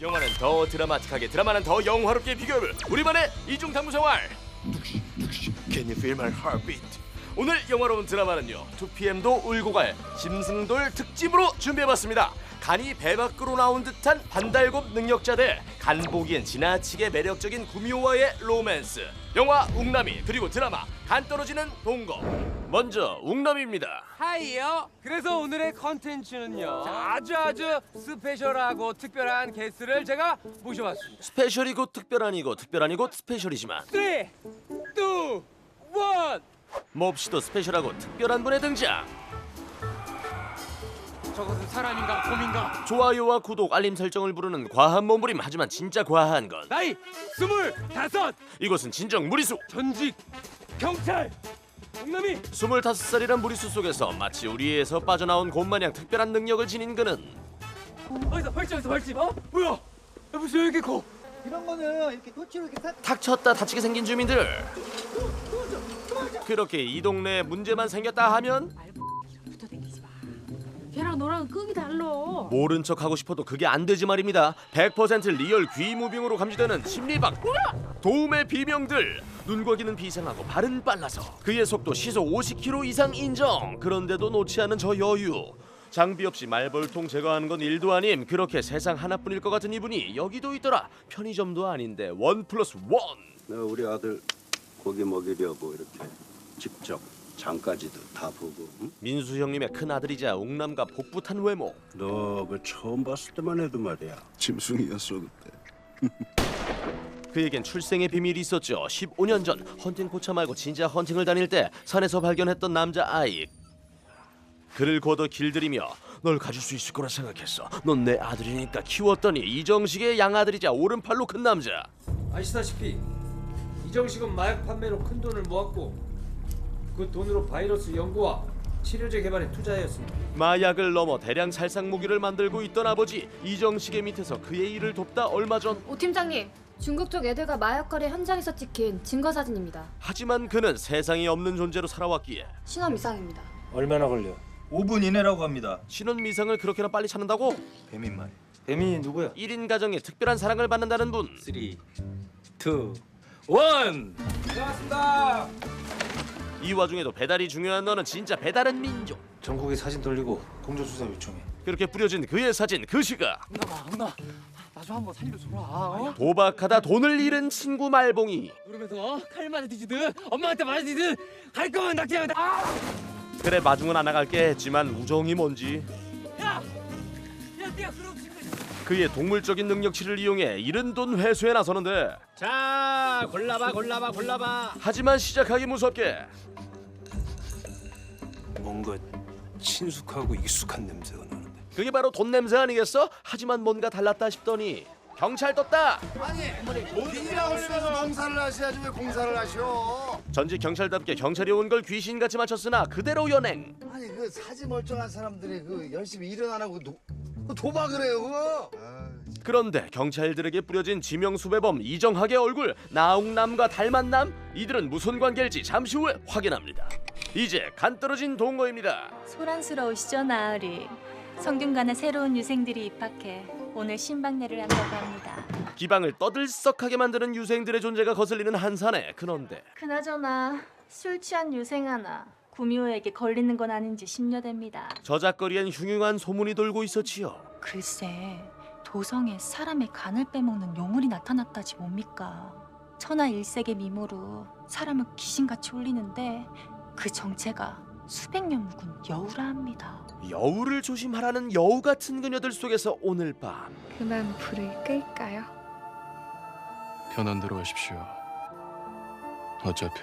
영화는 더 드라마틱하게, 드라마는 더 영화롭게 비교해볼 우리만의 이중 탐구 생활. Can you feel my heartbeat? 오늘 영화로운 드라마는요 2PM도 울고 갈 짐승돌 특집으로 준비해봤습니다. 간이 배 밖으로 나온 듯한 반달곰 능력자 대 간 보기엔 지나치게 매력적인 구미호와의 로맨스. 영화 웅남이 그리고 드라마 간 떨어지는 동거. 먼저 웅남입니다. 하이요. 그래서 오늘의 컨텐츠는요 아주 스페셜하고 특별한 게스트를 제가 모셔봤습니다. 스페셜이고 특별한이고 특별한이고 스페셜이지만 3, 2, 1. 몹시도 스페셜하고 특별한 분의 등장. 저것은 사람인가 곰인가? 좋아요와 구독, 알림 설정을 부르는 과한 몸부림. 하지만 진짜 과한 건 나이 25. 이곳은 진정 무리수. 전직 경찰 웅남이 25살이란 무리수 속에서 마치 우리에서 빠져나온 곰마냥 특별한 능력을 지닌 그는 어디서 벌집 어? 뭐야? 무슨 이렇게 커? 이런 거는 이렇게 도치로 이렇게 싹 탁쳤다 다치게 생긴 주민들. 그렇게 이 동네에 문제만 생겼다 하면 붙어 다니지 마. 걔랑 너랑 급이 달라. 모른 척하고 싶어도 그게 안 되지 말입니다. 100% 리얼 귀무빙으로 감지되는 심리박 도움의 비명들. 눈과 귀는 비상하고 발은 빨라서 그의 속도 시속 50km 이상 인정. 그런데도 놓지 않은 저 여유. 장비 없이 말벌통 제거하는 건 일도 아님. 그렇게 세상 하나뿐일 것 같은 이분이 여기도 있더라. 편의점도 아닌데 1+1. 내가 우리 아들 고기 먹이려고 이렇게 직접 장까지도 다 보고. 응? 민수 형님의 큰 아들이자 웅남과 복붙한 외모. 너 그 처음 봤을 때만 해도 말이야 짐승이었어 그때. 그에겐 출생의 비밀이 있었죠. 15년 전 헌팅 포차 말고 진짜 헌팅을 다닐 때 산에서 발견했던 남자아이. 그를 걷어 길들이며 널 가질 수 있을 거라 생각했어. 넌 내 아들이니까 키웠더니 이정식의 양아들이자 오른팔로 큰 남자. 아시다시피 이정식은 마약 판매로 큰 돈을 모았고 그 돈으로 바이러스 연구와 치료제 개발에 투자하였습니다. 마약을 넘어 대량 살상 무기를 만들고 있던 아버지 이정식의 밑에서 그의 일을 돕다 얼마 전. 오 팀장님, 중국 쪽 애들과 마약 거래 현장에서 찍힌 증거 사진입니다. 하지만 그는 세상에 없는 존재로 살아왔기에 신원 미상입니다. 얼마나 걸려? 5분 이내라고 합니다. 신혼 미상을 그렇게나 빨리 찾는다고? 배민 말. 뱀이 누구야? 1인 가정에 특별한 사랑을 받는다는 분. 3, 2, 1. 고맙습니다. 이 와중에도 배달이 중요한 너는 진짜 배달은 민족. 전국에 사진 돌리고 공조 수사 요청해. 그렇게 뿌려진 그의 사진. 그 시각 웅남아 나 좀 한번 살려줘라. 어? 도박하다 돈을 잃은 친구 말봉이. 그러면서 칼 맞아지든 엄마한테 맞아지든 갈 거면 낙지하면 아! 그래 마중은 안 나갈게 했지만 우정이 뭔지. 야 네가 그러고 싶은 그의 동물적인 능력치를 이용해 잃은 돈 회수에 나서는데 자 골라봐. 하지만 시작하기 무섭게 뭔가 친숙하고 익숙한 냄새가 나는데. 그게 바로 돈 냄새 아니겠어? 하지만 뭔가 달랐다 싶더니 경찰 떴다. 비닐하우스에서 농사를 하셔야지 왜 공사를 하셔? 전직 경찰답게 경찰이 온 걸 귀신같이 맞췄으나 그대로 연행. 아니 그 사지 멀쩡한 사람들이 그 열심히 일은 안 하고 도박을 해요 그거. 그런데 경찰들에게 뿌려진 지명수배범 이정학의 얼굴 나웅남과 닮은 남. 이들은 무슨 관계일지 잠시 후에 확인합니다. 이제 간 떨어진 동거입니다. 소란스러우시죠, 나으리? 성균관에 새로운 유생들이 입학해 오늘 신방내를 한다고 합니다. 기방을 떠들썩하게 만드는 유생들의 존재가 거슬리는 한산에. 그런데 그나저나 술 취한 유생 하나 구미호에게 걸리는 건 아닌지 심려됩니다. 저작거리엔 흉흉한 소문이 돌고 있었지요. 글쎄, 도성에 사람의 간을 빼먹는 요물이 나타났다지 뭡니까? 천하일색의 미모로 사람을 귀신같이 울리는데 그 정체가 수백 년 묵은 여우라 합니다. 여우를 조심하라는 여우 같은 그녀들 속에서 오늘 밤 그만 불을 끌까요? 편한 대로 하십시오. 어차피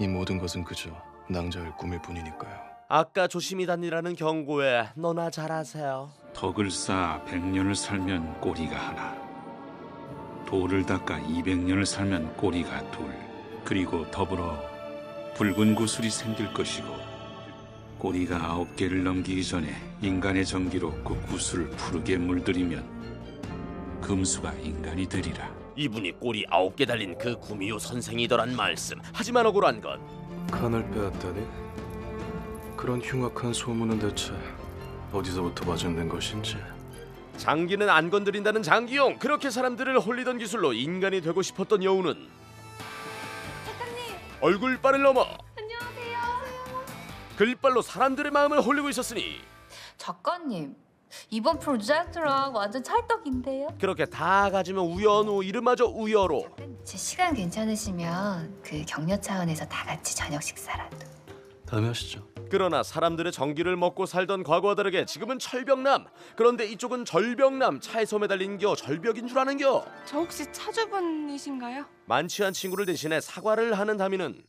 이 모든 것은 그저 낭자의 꿈일 뿐이니까요. 아까 조심히 다니라는 경고에 너나 잘하세요. 덕을 쌓아 100년을 살면 꼬리가 하나, 돌을 닦아 200년을 살면 꼬리가 둘, 그리고 더불어 붉은 구슬이 생길 것이고 꼬리가 9개를 넘기기 전에 인간의 정기로 그 구슬을 푸르게 물들이면 금수가 인간이 되리라. 이분이 꼬리 9개 달린 그 구미호 선생이더란 말씀. 하지만 억울한 건 간을 빼앗다니? 그런 흉악한 소문은 대체 어디서부터 와전된 것인지. 장기는 안 건드린다는 장기용. 그렇게 사람들을 홀리던 기술로 인간이 되고 싶었던 여우는 얼굴빨을 넘어 글빨로 사람들의 마음을 홀리고 있었으니 작가님, 이번 프로젝트랑 완전 찰떡인데요. 그렇게 다 가지면 우연우 이름마저 우여로. 제 시간 괜찮으시면 그 격려 차원에서 다 같이 저녁 식사라도. 다음에 하시죠. 그러나 사람들의 전기를 먹고 살던 과거와 다르게 지금은 철벽남. 그런데 이쪽은 절벽남. 차에서 매달린겨 절벽인 줄 아는겨. 저 혹시 차주분이신가요? 많지 않은 친구를 대신해 사과를 하는 다미는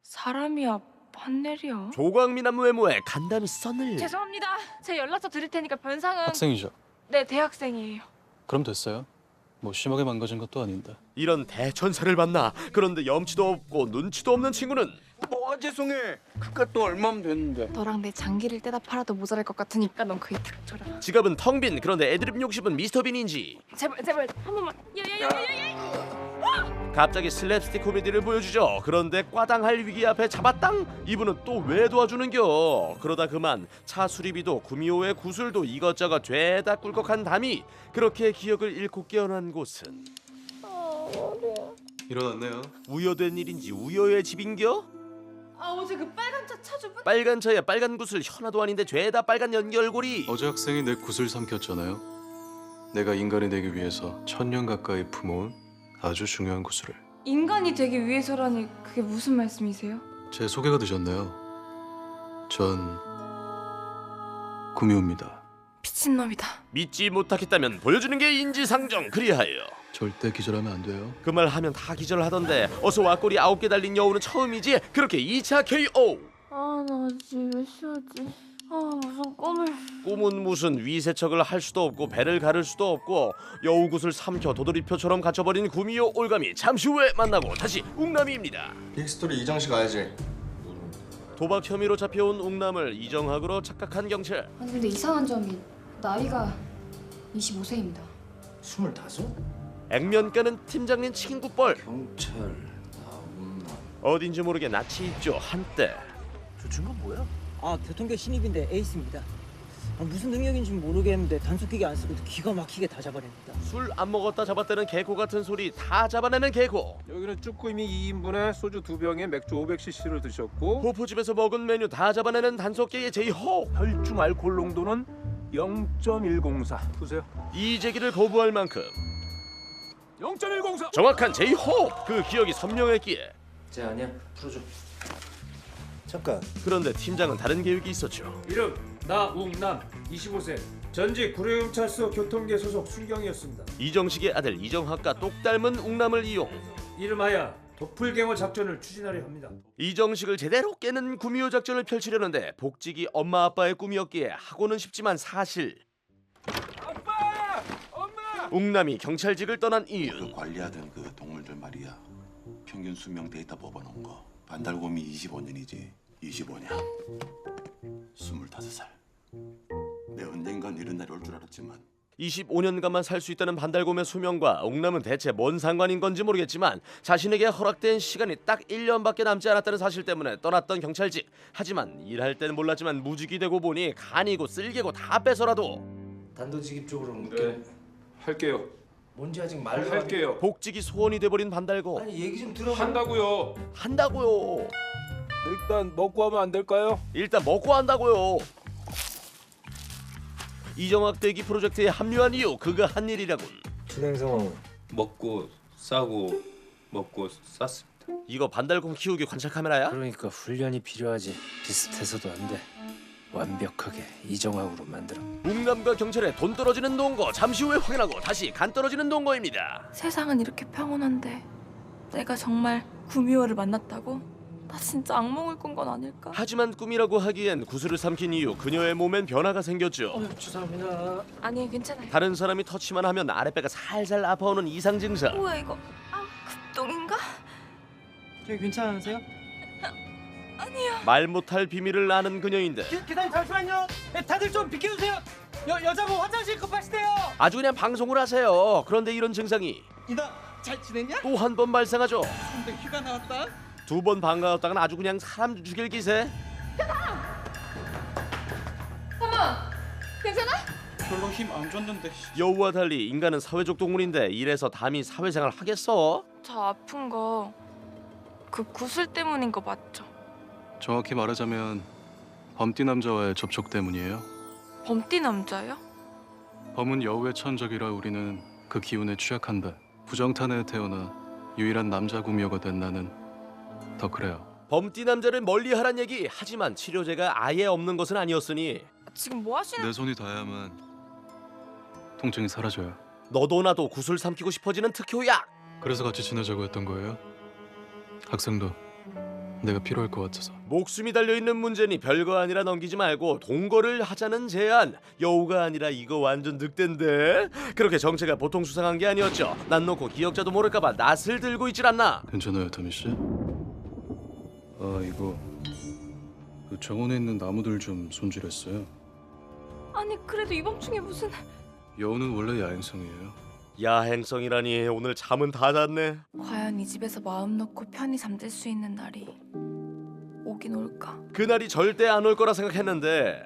사람이야 판넬이야. 조광미남 외모에 간담이 썬을. 죄송합니다. 제 연락처 드릴 테니까 변상은. 학생이죠. 네, 대학생이에요. 그럼 됐어요. 뭐 심하게 망가진 것도 아닌데. 이런 대천사를 만나. 그런데 염치도 없고 눈치도 없는 친구는 뭐 죄송해. 그깟 또 얼마면 됐는데. 너랑 내 장기를 떼다 팔아도 모자랄 것 같으니까 넌 그게 닥쳐라. 지갑은 텅 빈. 그런데 애드립 욕심은 미스터 빈인지. 제발 한 번만. 야야야야야. 갑자기 슬랩스틱 코미디를 보여주죠. 그런데 꽈당할 위기 앞에 잡았당. 이분은 또 왜 도와주는겨. 그러다 그만 차 수리비도 구미호의 구슬도 이것저것 죄다 꿀꺽한 담이. 그렇게 기억을 잃고 깨어난 곳은 일어났네요. 우여된 일인지 우여의 집인겨? 아, 어제 그 빨간 차 차주분? 빨간 차에 빨간 구슬 현아도 아닌데 죄다 빨간 연결고리. 어제 학생이 내 굿을 삼켰잖아요. 내가 인간이 되기 위해서 1000년 가까이 품어온 아주 중요한 구슬을. 인간이 되기 위해서라니 그게 무슨 말씀이세요? 제 소개가 되셨네요. 전 구미호입니다. 미친놈이다. 믿지 못하겠다면 보여주는 게 인지상정. 그리하여 절대 기절하면 안 돼요. 그 말 하면 다 기절하던데. 어서 와 꼬리 9개 달린 여우는 처음이지. 그렇게 2차 KO. 아, 나 집에 쉬어야지. 아, 무슨 꿈을. 꿈은 무슨. 위세척을 할 수도 없고 배를 가를 수도 없고 여우굿을 삼켜 도돌이표처럼 갇혀버린 구미호 올가미. 잠시 후에 만나고 다시 웅남이입니다. 빅스토리 이정식 알지? 도박 혐의로 잡혀온 웅남을 이정학으로 착각한 경찰. 아니 근데 이상한 점이 나이가 25세입니다. 25? 액면 까는 팀장님 친구뻘. 경찰 어딘지 모르게 낯이 있죠 한때. 저 친구 뭐야? 아, 교통계 신입인데 에이스입니다. 무슨 능력인지 모르겠는데 단속기계 안 쓰고도 기가 막히게 다 잡아냅니다. 술 안 먹었다 잡았다는 개코 같은 소리 다 잡아내는 개코. 여기는 쭈꾸미 2인분에 소주 2병에 맥주 500cc를 드셨고 호프집에서 먹은 메뉴 다 잡아내는 단속계의 제이호. 혈중 알코올 농도는 0.104. 보세요. 이재기를 거부할 만큼 0.104. 정확한 제이호. 그 기억이 선명했기에. 쟤 아니야? 풀어줘. 잠깐. 그런데 팀장은 다른 계획이 있었죠. 이름 나웅남 25세. 전직 구례경찰서 교통계 소속 순경이었습니다. 이정식의 아들 이정학과 똑 닮은 웅남을 이용. 이름하여 도플갱어 작전을 추진하려 합니다. 이정식을 제대로 깨는 구미호 작전을 펼치려는데 복직이 엄마 아빠의 꿈이었기에 하고는 싶지만 사실 아빠! 엄마! 웅남이 경찰직을 떠난 이유. 그 관리하던 그 동물들 말이야. 평균 수명 데이터 뽑아놓은 거. 반달곰이 25년이지. 25년. 25살. 내 언젠간 이런 날이 올 줄 알았지만 25년간만 살 수 있다는 반달곰의 수명과 웅남은 대체 뭔 상관인 건지 모르겠지만 자신에게 허락된 시간이 딱 1년밖에 남지 않았다는 사실 때문에 떠났던 경찰직. 하지만 일할 때는 몰랐지만 무직이 되고 보니 간이고 쓸개고 다 빼서라도 단도직입 쪽으로 네. 할게요. 뭔지 아직 말도 할게요. 복직이 소원이 돼버린 반달곰. 아니 얘기 좀 들어. 한다고요. 한다고요. 일단 먹고 하면 안 될까요? 일단 먹고 한다고요. 이정학 대기 프로젝트에 합류한 이유 그가 한 일이라군. 진행 상황. 먹고 싸고 먹고 쌌습니다. 이거 반달곰 키우기 관찰 카메라야? 그러니까 훈련이 필요하지. 비슷해서도 안 돼. 완벽하게 이정학으로 만들어. 웅남과 경찰의 돈 떨어지는 동거. 잠시 후에 확인하고 다시 간 떨어지는 동거입니다. 세상은 이렇게 평온한데 내가 정말 구미호를 만났다고? 나 진짜 악몽을 꾼 건 아닐까? 하지만 꿈이라고 하기엔 구슬을 삼킨 이후 그녀의 몸엔 변화가 생겼죠. 죄송합니다. 아니, 괜찮아요. 다른 사람이 터치만 하면 아랫배가 살살 아파오는 이상 증상. 뭐야 이거? 아, 급동인가? 저기 괜찮으세요? 아니야. 말 못할 비밀을 아는 그녀인데 기사님 잠시만요. 다들 좀 비켜주세요. 여자분 화장실 급하시대요. 아주 그냥 방송을 하세요. 그런데 이런 증상이 이나 잘 지냈냐? 또 한 번 발생하죠. 근데 휴가 나왔다. 2번 반가웠다간 아주 그냥 사람 죽일 기세. 어머, 괜찮아? 별로 힘 안 줬는데. 여우와 달리 인간은 사회적 동물인데 이래서 담이 사회생활 하겠어? 저 아픈 거 그 구슬 때문인 거 맞죠? 정확히 말하자면 범띠 남자와의 접촉 때문이에요. 범띠 남자요? 범은 여우의 천적이라 우리는 그 기운에 취약한데 부정탄에 태어나 유일한 남자 구미호가 된 나는 더 그래요. 범띠 남자를 멀리하란 얘기. 하지만 치료제가 아예 없는 것은 아니었으니 지금 뭐 하시는? 내 손이 닿아야만 통증이 사라져요. 너도 나도 구슬 삼키고 싶어지는 특효약. 그래서 같이 지내자고 했던 거예요. 학생도 내가 필요할 것 같아서. 목숨이 달려있는 문제니 별거 아니라 넘기지 말고 동거를 하자는 제안. 여우가 아니라 이거 완전 늑대인데. 그렇게 정체가 보통 수상한 게 아니었죠. 난 놓고 기억자도 모를까봐 낯을 들고 있질 않나. 괜찮아요, 타미 씨? 아, 이거 그 정원에 있는 나무들 좀 손질했어요. 아니 그래도 이번 중에 무슨 여우는 원래 야행성이에요. 야행성이라니. 오늘 잠은 다 잤네. 과연 이 집에서 마음 놓고 편히 잠들 수 있는 날이 오긴 올까? 그날이 절대 안 올 거라 생각했는데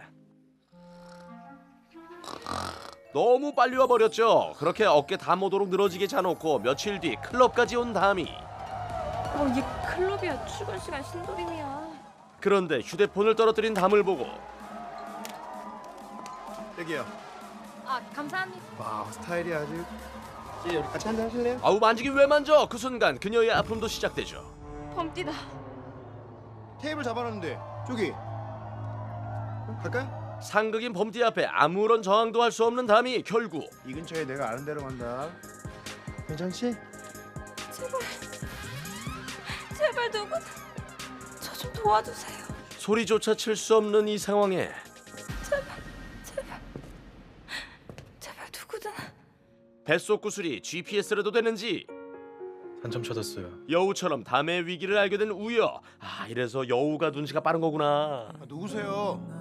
너무 빨리 와버렸죠. 그렇게 어깨 다 모도록 늘어지게 자놓고 며칠 뒤 클럽까지 온 담이. 이게 클럽이야. 출근 시간 신도림이야. 그런데 휴대폰을 떨어뜨린 담을 보고 여기요. 아, 감사합니다. 와, 스타일이 아주. 우리 같이 한잔 하실래요? 아우 만지긴 왜 만져. 그 순간 그녀의 아픔도 시작되죠. 범띠다. 테이블 잡아놨는데 저기. 갈까요? 상극인 범띠 앞에 아무런 저항도 할 수 없는 담이 결국 이 근처에 내가 아는 데로 간다. 괜찮지? 제발 누구 저 좀 도와주세요. 소리조차 칠 수 없는 이 상황에 제발 누구든. 뱃속 구슬이 GPS라도 되는지 한참 찾았어요. 여우처럼 담의 위기를 알게 된 우여. 아, 이래서 여우가 눈치가 빠른 거구나. 누구세요?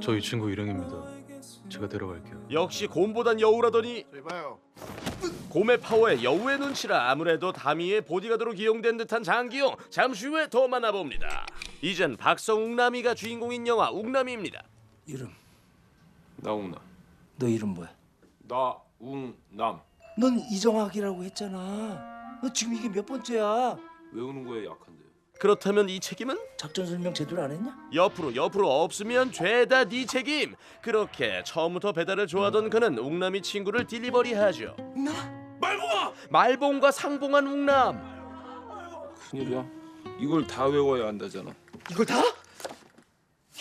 저 이 친구 일행입니다. 제가 데려갈게요. 역시 곰보단 여우라더니 저기 봐요. 곰의 파워에 여우의 눈치라 아무래도 다미의 보디가드로 기용된 듯한 장기용. 잠시 후에 더 만나봅니다. 이젠 박성웅남이가 주인공인 영화 웅남이입니다. 이름 나웅남. 너 이름 뭐야? 나웅남. 넌 이정학이라고 했잖아. 너 지금 이게 몇 번째야? 외우는 거에 약한데요. 그렇다면 이 책임은? 작전 설명 제대로 안 했냐? 옆으로 없으면 죄다 네 책임. 그렇게 처음부터 배달을 좋아하던 그는 웅남이 친구를 딜리버리하죠. 말봉과 상봉한 웅남. 큰일이야. 이걸 다 외워야 한다잖아. 이걸 다?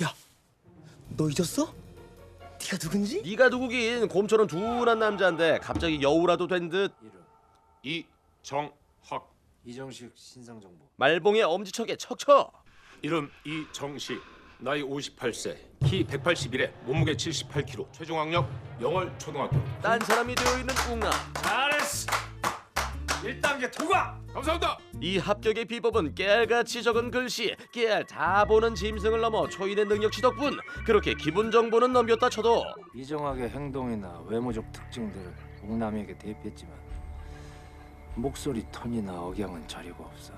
야, 너 잊었어? 네가 누군지? 네가 누구긴. 곰처럼 둔한 남자인데 갑자기 여우라도 된 듯. 이정학. 이정식 신상정보. 말봉의 엄지척에 척척. 이름 이정식. 나이 58세. 키 181에 몸무게 78kg. 최종 학력 영월 초등학교. 딴 사람이 되어 있는 웅남. 잘했어. 1단계 통과. 감사합니다. 이 합격의 비법은 깨알같이 적은 글씨, 깨알 다 보는 짐승을 넘어 초인의 능력치 덕분. 그렇게 기본 정보는 넘겼다 쳐도 이정학의 행동이나 외모적 특징들을 웅남에게 대입했지만 목소리 톤이나 억양은 자료가 없어.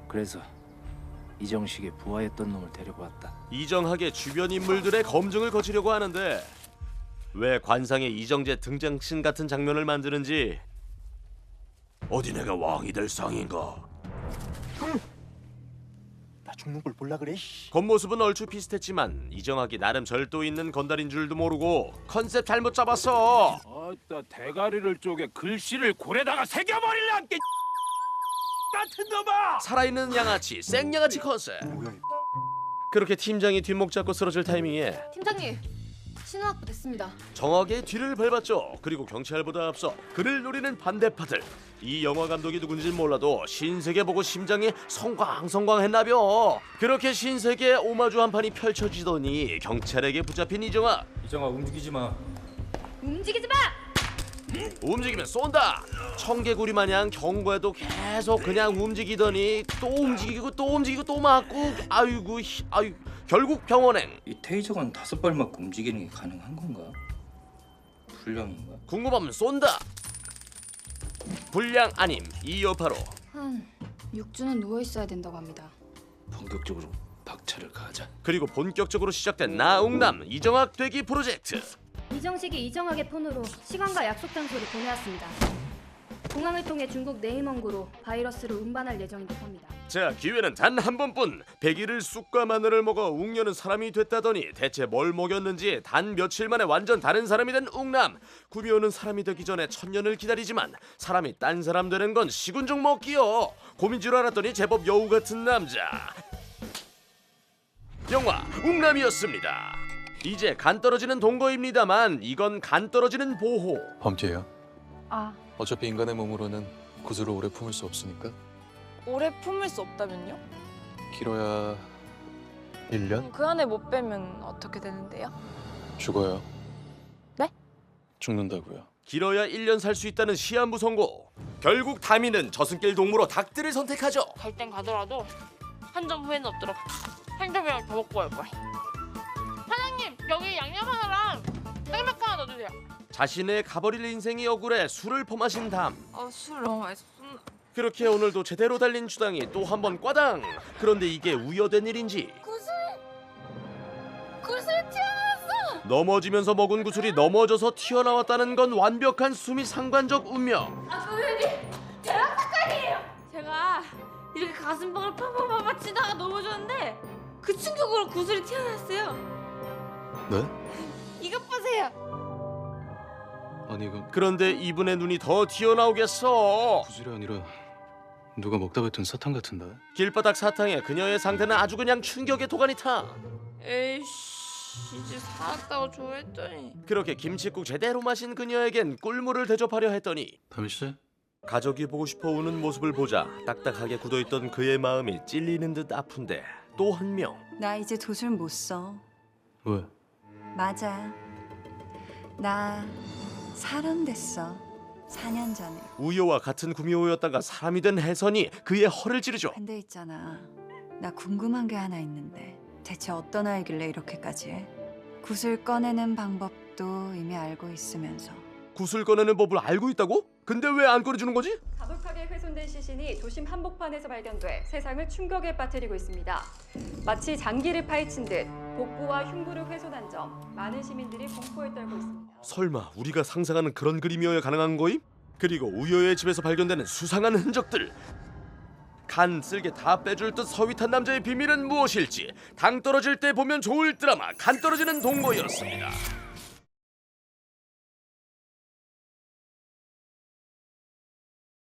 그래서 이정식의 부하였던 놈을 데리고 왔다. 이정학의 주변 인물들의 검증을 거치려고 하는데 왜 관상의 이정재 등장신 같은 장면을 만드는지. 어디 내가 왕이 될 상인가? 나 죽는 걸 몰라 그래? 겉모습은 얼추 비슷했지만 이정학이 나름 절도 있는 건달인 줄도 모르고 컨셉 잘못 잡았어. 어따 대가리를 쪼개 글씨를 골에다가 새겨버릴래 게 같은 놈아. 살아있는 양아치, 생양아치 컨셉. 그렇게 팀장이 뒷목 잡고 쓰러질 타이밍에 팀장님, 신호확보 됐습니다. 정확의 뒤를 밟았죠. 그리고 경찰보다 앞서 그를 노리는 반대파들. 이 영화 감독이 누군지 몰라도 신세계 보고 심장이 성광성광했나벼. 그렇게 신세계의 오마주 한 판이 펼쳐지더니 경찰에게 붙잡힌 이정아. 이정아 움직이지 마. 움직이지 마! 움직이면 쏜다. 청개구리 마냥 경고해도 계속 그냥 움직이더니 또 움직이고 또 움직이고 또 맞고. 아이고 아유. 결국 병원행. 이 테이저건 5발 맞고 움직이는 게 가능한 건가? 불량인가? 궁금하면 쏜다. 불량 아님 이 여파로 한 6주는 누워 있어야 된다고 합니다. 본격적으로 박차를 가하자. 그리고 본격적으로 시작된 나웅남 이정학 되기 프로젝트. 이정식이 이정학의 폰으로 시간과 약속 장소를 보내왔습니다. 공항을 통해 중국 내임원구로 바이러스를 운반할 예정이라고 합니다. 자, 기회는 단 한 번뿐. 100일을 쑥과 마늘을 먹어 웅녀는 사람이 됐다더니 대체 뭘 먹였는지 단 며칠 만에 완전 다른 사람이 된 웅남. 구미호는 사람이 되기 전에 1000년을 기다리지만 사람이 딴 사람 되는 건 시군종 먹기요. 고민 줄 알았더니 제법 여우 같은 남자. 영화 웅남이었습니다. 이제 간 떨어지는 동거입니다만 이건 간 떨어지는 보호. 범죄야. 아, 어차피 인간의 몸으로는 구슬을 오래 품을 수 없으니까 오래 품을 수 없다면요? 길어야 1년? 그 안에 못 빼면 어떻게 되는데요? 죽어요. 네? 죽는다고요. 길어야 1년 살 수 있다는 시한부 선고. 결국 다미는 저승길 동물로 닭들을 선택하죠. 갈 땐 가더라도 한 점 후회는 없도록 한 점이랑 더 먹고 갈 거야. 사장님, 여기 양념 하나랑 땡맥 하나 넣어주세요. 자신의 가버릴 인생이 억울해 술을 퍼마신 담. 술 너무 맛있어. 그렇게 오늘도 제대로 달린 주당이 또 한 번 꽈당. 그런데 이게 우여된 일인지 구슬 튀어나왔어. 넘어지면서 먹은 구슬이 넘어져서 튀어나왔다는 건 완벽한 수미상관적 운명. 아, 선생님, 대학 사건이에요. 제가 이렇게 가슴방을 팍팍팍 치다가 넘어졌는데 그 충격으로 구슬이 튀어나왔어요. 네? 이것 보세요. 아니 이건 그런데 이분의 눈이 더 튀어나오겠어. 구슬이 아니라 누가 먹다 뱉은 사탕 같은데. 길바닥 사탕에 그녀의 상태는 아주 그냥 충격의 도가니 타. 에이씨, 이제 살았다고 좋아했더니. 그렇게 김칫국 제대로 마신 그녀에겐 꿀물을 대접하려 했더니 다미 씨? 가족이 보고 싶어 우는 모습을 보자 딱딱하게 굳어있던 그의 마음이 찔리는 듯 아픈데 또 한 명. 나 이제 도술 못 써. 왜? 맞아. 나 사람 됐어. 4년 전에. 우효와 같은 구미호였다가 사람이 된 혜선이 그의 허를 찌르죠. 근데 있잖아. 나 궁금한 게 하나 있는데 대체 어떤 아이길래 이렇게까지 해? 구슬 꺼내는 방법도 이미 알고 있으면서. 구슬 꺼내는 법을 알고 있다고? 근데 왜 안 꺼내주는 거지? 가혹하게 훼손된 시신이 도심 한복판에서 발견돼 세상을 충격에 빠뜨리고 있습니다. 마치 장기를 파헤친 듯 복부와 흉부를 훼손한 점 많은 시민들이 공포에 떨고 있습니다. 설마 우리가 상상하는 그런 그림이어야 가능한 거임? 그리고 우효의 집에서 발견되는 수상한 흔적들. 간 쓸개 다 빼줄 듯 서윗한 남자의 비밀은 무엇일지 당 떨어질 때 보면 좋을 드라마 간 떨어지는 동거였습니다.